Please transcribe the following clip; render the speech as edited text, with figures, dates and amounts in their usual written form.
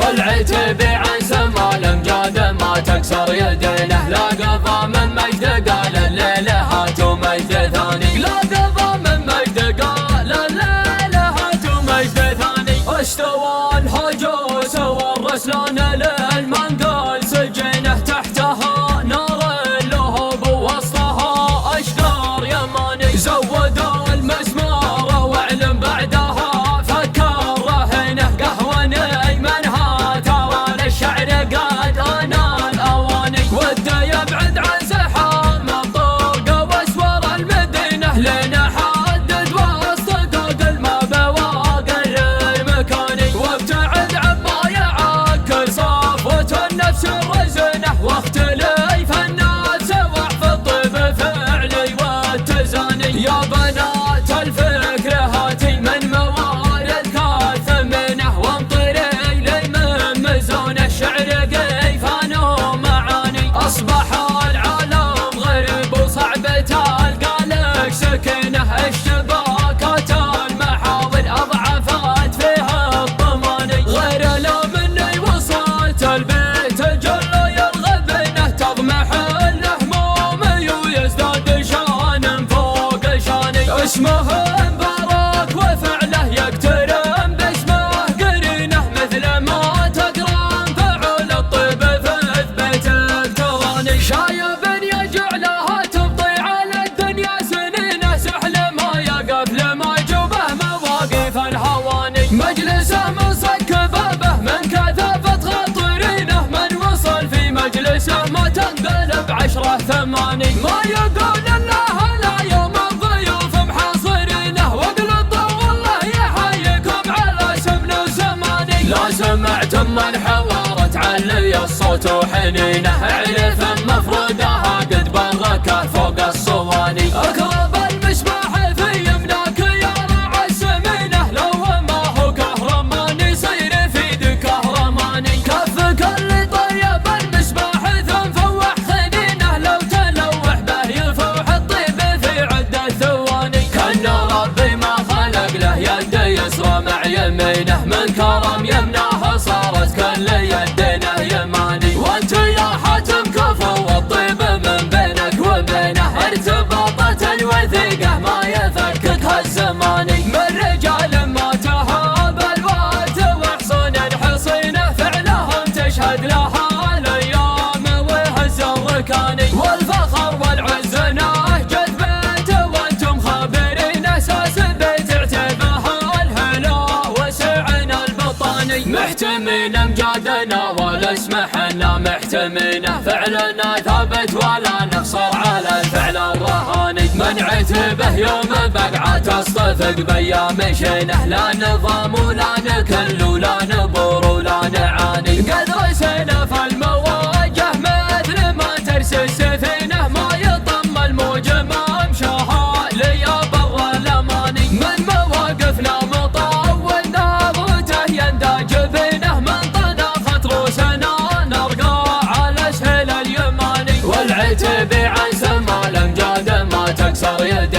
والعتب عن سما الامجاد ما تكسر يدينه. لا قضى من مجد قال الليل هاتوا مجد ثاني، لا قضى من مجد قال الليل هاتوا مجد ثاني. استوى الهجوس والرسلان للمنقل سجنه تحتها نار اللهب ووسطها اشقار يماني. زودوا المسمار واعلم بعدها فكر رهنه قهوني منها ترى للشعر قد انا الاواني. وده يبعد عن زحام الطرق واسوار المدينه لنحدد وسط قد الماء بواقع المكاني. وابتعد عن بايع كل صفوة النفس الرزنه واختلف الناس سواع في الطيب فعلي والتزاني. يا بنات الفكر هاتي من موارد كالثمنه وامطري لي من مزون الشعر قيفان ومعاني. اصبح العالم غريب وصعب تلقى لك سكنه. اشتباكات المحاور اضعفت فيها الضماني. غير لو مني وصلت البيت الجل يرغبنه تضمح الهموم ويزداد شان فوق شاني. اسمه مبارك وفعله يقترن باسمه قرينه مثل ما تقرن فعل الطيب في بيت التراني. شايب يجعلها تبطي على الدنيا سنينه سحل ما يقف لما يجوبه مواقف الهواني. مجلسه منصك بابه من كثافة خاطرينه من وصل في مجلسه ما تنقلب عشرة ثماني. ما يقول الله لا يوم الضيوف محاصرينه واقلط والله يحييكم على سمن وزماني. لا سمعتم من حوارت علي الصوت وحنينه عرف مفرودها قد بركه فوق الصواني. اقرب المسباح في يمناك يا راعي السمينه لو ما هو كهرمان يصير في يد كهرماني. كفك اللي طيب المسباح ثم فوح خنينه لو تلوح به يفوح الطيب في عده ثواني. كان ربي ما خلق له يد يسرى مع يمينه من كرم يمناه صارت كل يدينه يماني. وانت يا حاتم كفو والطيب من بينك وبينه ارتباطة الوثيقة ما يفكك هالزماني. من رجال ما تهاب الوقت وحصون حصينه فعلهم تشهد لها الايام وهز الركاني. والفخر والعزنه جد بيته وانتم خابرين اساس بيت اعتبها الهلا وسعنا البطاني. محتمين امجادنا ولا اسمحنا محتمينه فعلنا ثابت ولا نقصر على الفعل الرهاني. من عتبه يوم بقعه تصطفق بيام شينه لا نظام ولا نكل ولا نبور ولا نعاني. قد رسينا في المواجه مثل ما ترسي السفينه ما يطم الموج ما امشاها لي بر الاماني. من مواقفنا مطول نابوته ينداج بينه من طناخة روسنا نرقى على سهل اليماني. والعتب عن سما الامجاد ما تكسر يده